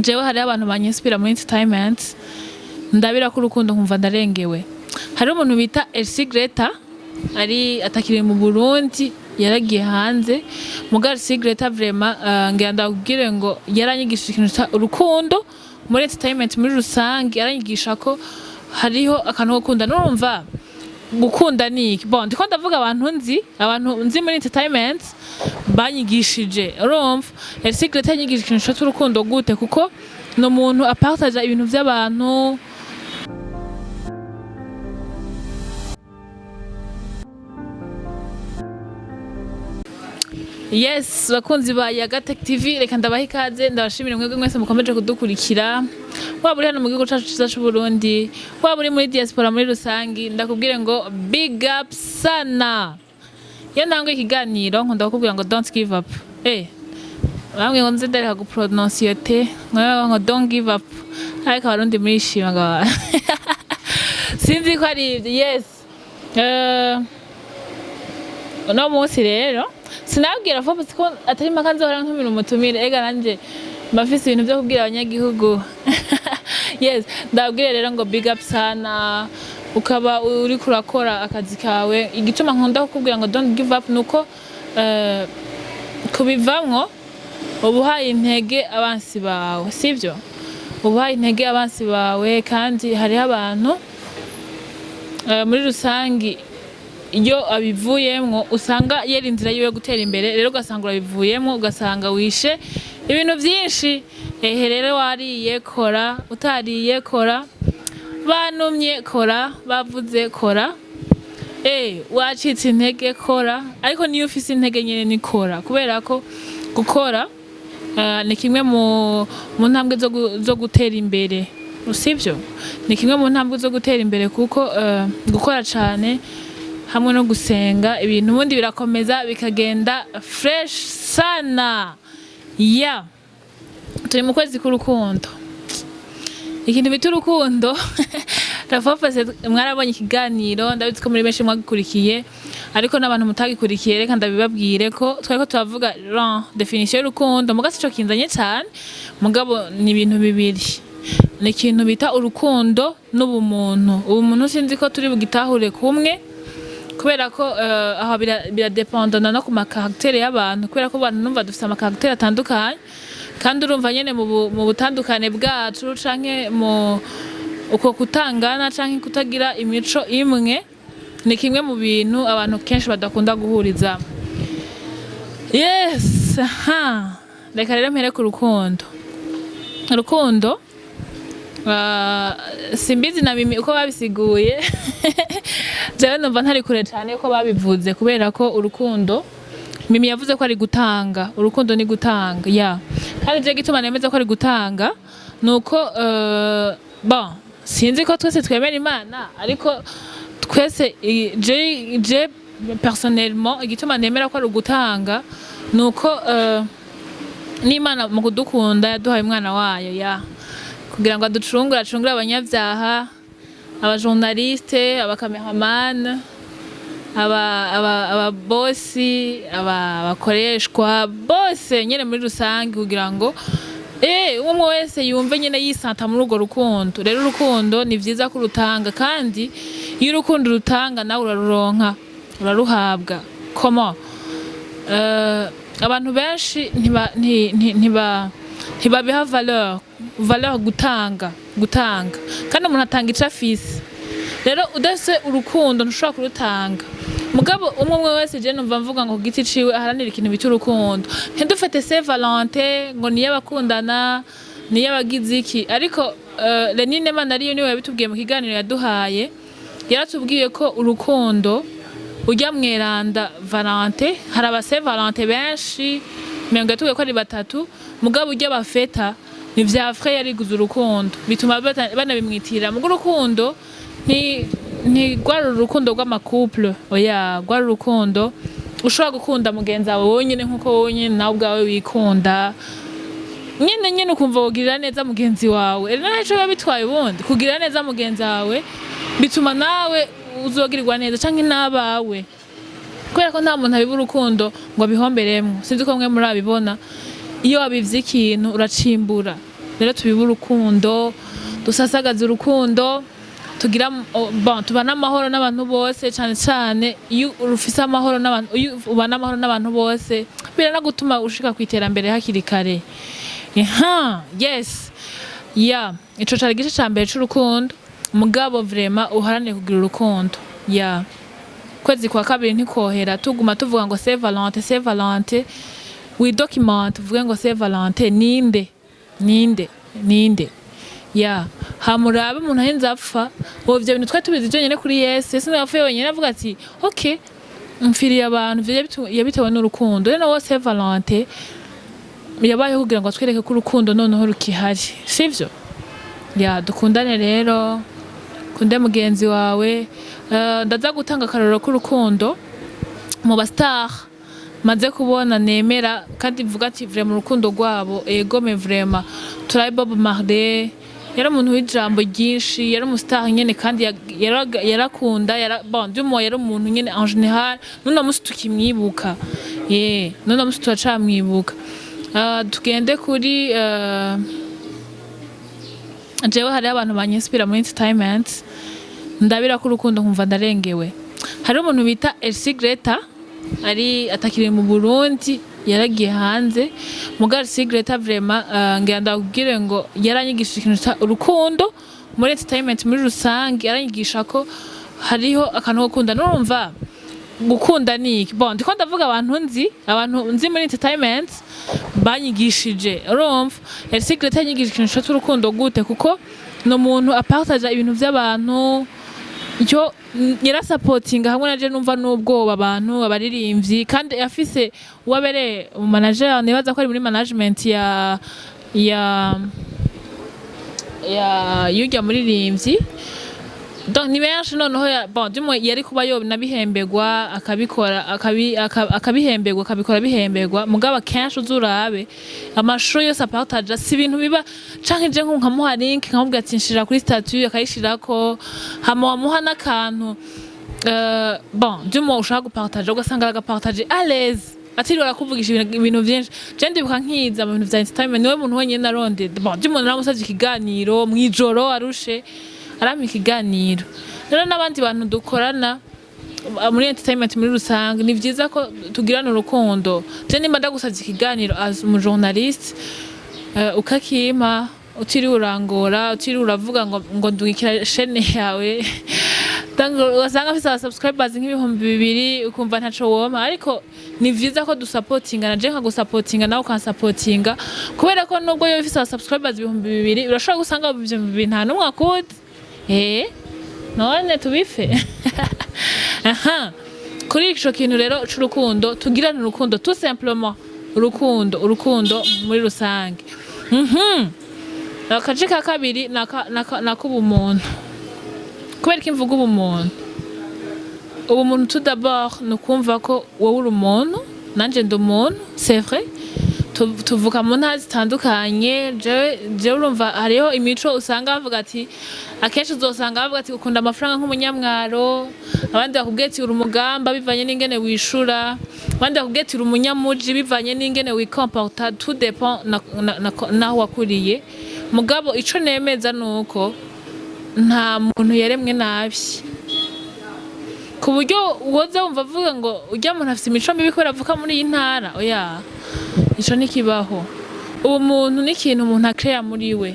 jewe hari abantu banyinspira muri entertainment ndabira ko urukundo nkumva ndarengewe. Hari umuntu bita Elsie Gretta ari atakiri mu Burundi yaragiye hanze muga Elsie Gretta vraiment ngira ndakubwire ngo yaranyigishije ikintu urukundo muri entertainment muri rusange, yaranyigisha ko hariho akantu ko gukunda. Nurumva gukunda niki bon ndiko ndavuga abantu nzi muri entertainment banyigishije. Urumva Elsie Gretta yanyigishije ikintu cy'urukundo gute, kuko no muntu apartage ibintu by'abantu. Yes, bakunzi ba Yagatech TV, reka ndabaha ikaze, ndabashimira mwebwe mwese mukomeje kudukurikira. Waba uri hano mu gihugu cyacu cyiza cy'u Burundi, waba uri muri diaspora muri rusangi, ndakubwire ngo big up sana. Iyo ntango ikiganiro nkunda kukubwira ngo don't give up. Bamwe ngo nzi ndari hagupronounce te, ngo don't give up. Ariko abarundi muri shima nga. Sinzi ko ari yes. No munsi rero sinabwira vuba ko atari makanze hora ntumira umutumire, ega nanje bafise ibintu byo kubwira abanyagihugu. Yes, ndabwire rero ngo big up sana, ukaba uri kurakora akazi kawe. Igituma nkunda kukubwira ngo don't give up nuko kubivamwo ubuhaye intege abansi bawe, sivyo? Ubuhaye intege abansi bawe, kandi hari abantu muri rusangi iyo abivuyemwo usanga yeri inzira yiwe gutera imbere, rero ugasanga urabivuyemwo, ugasanga wishe ibintu byinshi. Rero wariye kora, utariye kora, banumye kora, bavuze kora, wacitse intege kora. Ariko niyo ufise intege nyene ni kora, kubera ko gukora ni kimwe mu ntambwe zo gutera imbere, usibyo? Ni kimwe mu ntambwe zo gutera imbere, kuko gukora cyane hamwe no gusenga ibintu ubundi birakomeza bikagenda fresh sana. Turi mu kwezi k'urukundo, ikintu bita urukundo. Rafafase mwarabonye ikiganiro, ndabizi ko muri benshi mwagikurikiye, ariko n'abantu mutagikurikiye reka ndabibabwire ko twariko turavuga definition y'urukundo. Mugasi cyo kinzanye cyane, mugabo ni ibintu bibiri. Ni ikintu bita urukundo n'ubumuntu. Ubumuntu sinzi ko turi bugitahure kumwe, kubera ko aho biradependana no ku makaraktere y'abantu, kubera ko abantu numva dufite amakaraktere atandukanye, kandi urumva nyene mu butandukane bwacu canke mu uko kutangana canke kutagira imico imwe, ni kimwe mu bintu abantu kenshi badakunda guhuriza. Yes, reka rero mpere ku rukundo. Urukundo simbizi na mimi uko babisiguye. Jewe numva ntari kure cyane ko babivuze, kubera ko urukundo mimi yavuze ko ari gutanga. Urukundo ni gutanga, kandi je gituma nemeza ko ari gutanga nuko bon sinzi ko twese twemera Imana, ariko twese je personnellement igituma nemera ko ari gutanga nuko n'Imana mu kudukunda yaduhaye umwana wayo kugira ngo aducungure abanyabyaha, abajournaliste, abakameramani, ababosi, abakoreshwa bose nyene muri rusange, kugira ngo umwe wese yumve nyene yisanta muri urwo rukundo. Rero urukundo ni vyiza kurutanga, kandi iyo urukundo rutanga nawe uraruronka, uraruhabwa. Comment abantu benshi ntibabiha valeur gutanga, kandi umuntu atanga ico afise. Rero udase urukundo ntushobora kurutanga. Mugabo umwe wese je numva mvuga ngo giti ciwe aharanira ikintu bita urukundo. Ntidufate Saint Valentin ngo niyo abakundana, niyo abagize iki, ariko Lenine Mana ariyo niwe yabitubwiye mu kiganiro yaduhaye. Yaratubwiye ko urukundo ujya mweranda Valentin, hari aba Saint Valentin benshi, mengo yatubwiye ko ari batatu, mugabo ujya bafeta ni vya frère yariguze urukundo, bituma banabimwitira. Mu rukundo ni gwara urukundo rw'amakouple, gwara urukundo ushobora gukunda mugenzi wawe wonyene nkuko wonyene nawe ubwawe wikunda nyene ukumva wogirira neza mugenzi wawe. Rero naco bitwaye ubundi kugira neza mugenzi wawe bituma nawe uzogirirwa neza canke nabawe, kubera ko nta muntu abiba urukundo ngo abihomberemwo. Sinzi ko mwe muri abibona, iyo wabivye ikintu uracimbura, rero tubiba urukundo dusasagaza urukundo tugira tubana amahoro n'abantu bose cyane cyane iyo ufise amahoro n'abantu iyo ubana amahoro n'abantu bose biranagutuma ushika kwiterambere hakiri kare yes ico cari igice ca mbere c'urukundo mugabo vraiment uharane kugira urukundo kwezi kwa kabiri ntikohera tuguma tuvuga ngo c'est Valentin we document tuvuge ngo c'est Valentin ninde hamurabe umuntu ahenze apfa ivyo bintu twari tubizi byonyene kuri Yesu niwe yapfuye wenyene avuga ati okay mfiriye abantu yabitewe n'urukundo rero wo c'est Valentin yabayeho kugira ngo atwereke ko urukundo noneho rukihari sivyo dukundane rero kunde mugenzi wawe ndaza gutanga akarorero k'urukundo mu bastar maze kubona nemera kandi mvuga ati vraiment urukundo rwabo egome vraiment turabe Bob Marley yari umuntu w'ijambo ryinshi yari umustar nyene kandi yarakunda yari umuntu nyene en général none musi tukimwibuka none musi turacamwibuka tugende kuri jewe hari abantu banyinspira muri entertainment ndabira ko urukundo nkumva ndarengewe hari umuntu bita Elsie Gretta ari atakiri mu Burundi yaragiye hanze muga Elsie Gretta vraiment ngira ndakubwire ngo yaranyigishije ikintu cya urukundo muri entertainment muri rusange yaranyigisha ko hariho akantu ko gukunda numva gukunda niki ndiko ndavuga abantu nzi muri entertainment banyigishije urumva Elsie Gretta yanyigishije ikintu cy'urukundo gute kuko no muntu apartage ibintu by'abantu icyo supporting hamwe naje numva n'ubwoba abantu abaririmbyi kandi afise wabere mu manager nibaza ko ari muri management ya yujya muri rimvyi donc ni benshi noneho yari kuba nabihembegwa akabikora bihembegwa mugaba kenshi uzurabe amashusho yose apartage si ibintu biba canke je nkamuha link nkamubwira ati nshira kuri statut akayishirako hamuha n'akantu ushaka gupartage ugasanga agapartage à l'aise atiri barakuvugisha ibintu byinshi je ndibuka nkiza mu bintu vya entertainment niwe muntu wenyine naronde umuntu namusavye ikiganiro mwijoro arushe arami ikiganiro rero n'abandi bantu dukorana muri entertainment muri rusange ni vyiza ko tugirana urukundo je nimba ndagusavye ikiganiro as mu journalist ukakima utiri urangora utiri uravuga ngo ndwikira chaîne yawe ugasanga afise subscribers nk'ibihumbi 2 ukumva ntaco woma ariko ni vyiza ko dusupportinga na je nkagusupportinga nawe ukansupportinga kubera ko nubwo yo ifise subscribers 2,000 urashobora gusanga ivyo bintu nta numwe akuzi none tubife kuri ico kintu rero c'urukundo tugirana urukundo tout simplement urukundo muri rusange akaje ka kabiri nakubumuntu kubera ko imvuga ubumuntu tout d'abord nukumva ko wowe uri umuntu nanje ndi umuntu c'est vrai tuvuka mu ntara zitandukanye je urumva hariho imico usanga bavuga ati akenshi uzosanga bavuga ati ukunda amafaranga nk'umunyamwaro abandi bakubwiye ati uri umugamba bivanye n'ingene wishura abandi bakubwiye ati uri umunyamuji bivanye n'ingene wikomporta tout dépend naho wakuriye mugabo ico nemeza nuko nta muntu yaremwe nabi ku buryo woza wumva avuga ngo ujya muntu afite imico mibi kubera avuka muri iyi ntara oya ico nikibaho umuntu n'ikintu umuntu akrea muri we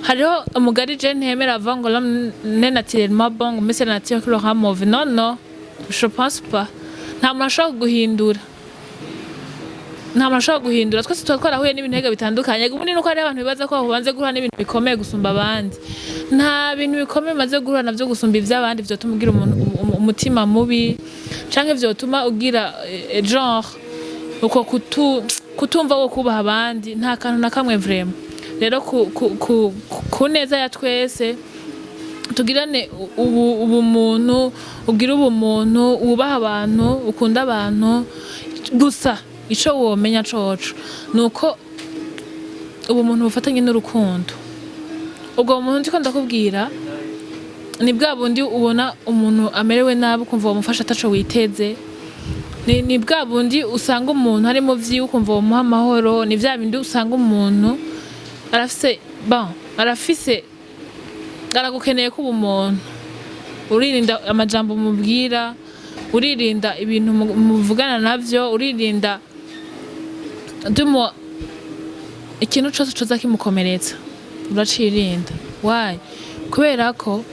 hariho umugari je ntemera avuga ngo ne naturellement bon mais c'est nature que le ramove non je pense pas nta muntu ashobora guhindura twese twarahuye n'ibintu bitandukanye ubundi nuko hari abantu bibaza ko babanze guhura n'ibintu bikomeye gusumba abandi nta bintu bikomeye maze guhura navyo gusumba ivy'abandi vyo tumugira umutima mubi canke vyo tuma ugira genre uko kutumva wo kubaha abandi nta kantu na kamwe vraiment rero ku neza ya twese tugirane ubumuntu ugira ubumuntu wubaha abantu ukunda abantu gusa ico womenya coco nuko ubumuntu bufatanye n'urukundo ubwo umuntu ndiko ndakubwira ni bwa bundi ubona umuntu amerewe nabi ukumva wamufasha ataco witeze ni bwa bundi usanga umuntu ari mu vyiwe ukumva wamuha amahoro ni vya bindi usanga umuntu arafise bon arafise aragukeneye kuba umuntu uririnda amajambo mubwira uririnda ibintu muvugana navyo uririnda dumo ikintu cyose coza kimukomeretsa uracirinda why kubera ko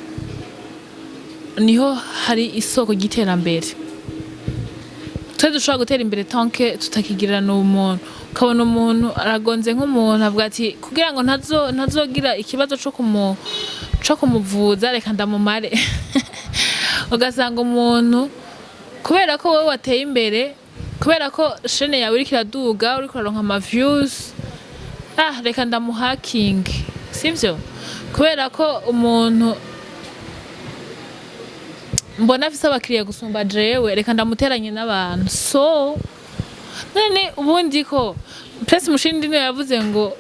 niho hari isoko ry'iterambere twese dushobora gutera imbere tanke tutakigirana umuntu ukabona umuntu aragonze nk'umuntu avuga ati kugira ngo ntazogira ikibazo co kumuvuza reka ndamumare ugasanga umuntu kubera ko wowe wateye imbere kubera ko shene yawe iriko iraduga uriko uraronka ama views reka ndamuhaking sivyo kubera ko umuntu mbona afise abakiriya gusumba jewe reka ndamuteranye n'abantu so none ubundi ko Prince Mushindi niwe yavuze ngo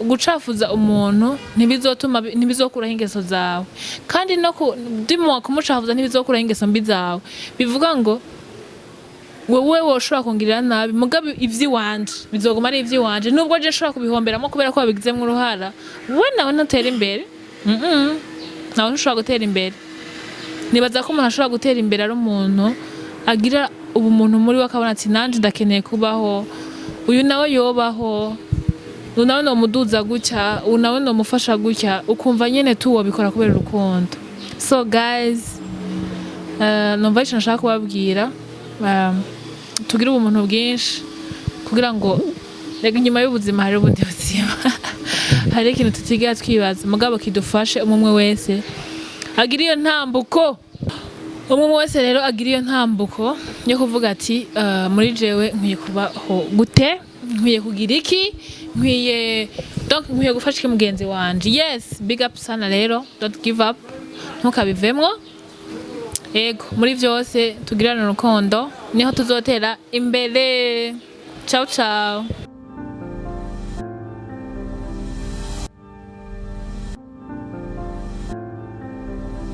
gucafuza umuntu ntibizokuraho ingeso zawe kandi no ndimo kumucafuza ntibizokuraho ingeso mbi zawe bivuga ngo wewe woshobora kungirira nabi mugabe ivyiwanje bizoguma ari ivyiwanje nubwo je nshobora kubihomberamo kubera ko babigizemwe uruhara we nawe ntatera imbere nawe ntushobora gutera imbere nibaza ko umuntu ashobora gutera imbere ari umuntu agira ubumuntu muri we akabona ati nanje ndakeneye kubaho uyu nawe yobaho uyu nawe nomuduza gutya uyu nawe nomufasha gutya ukumva nyene tuwobikora kubera urukundo so guys numva ico nashaka kubabwira tugire ubumuntu bwinshi kugira ngo rega inyuma y'ubuzima hari ubundi buzima hari ikintu tutigira twibaza mugabo kidufashe umwe wese agira iyo ntambuko umwe wese rero agira iyo ntambuko yo kuvuga ati muri jewe nkwiye kubaho gute nkwiye kugira iki nkwiye gufasha iki mugenzi wanje yes big up sana rero don't give up ntukabivemwo yego muri vyose tugirana urukundo niho tuzotera imbere ciao ciao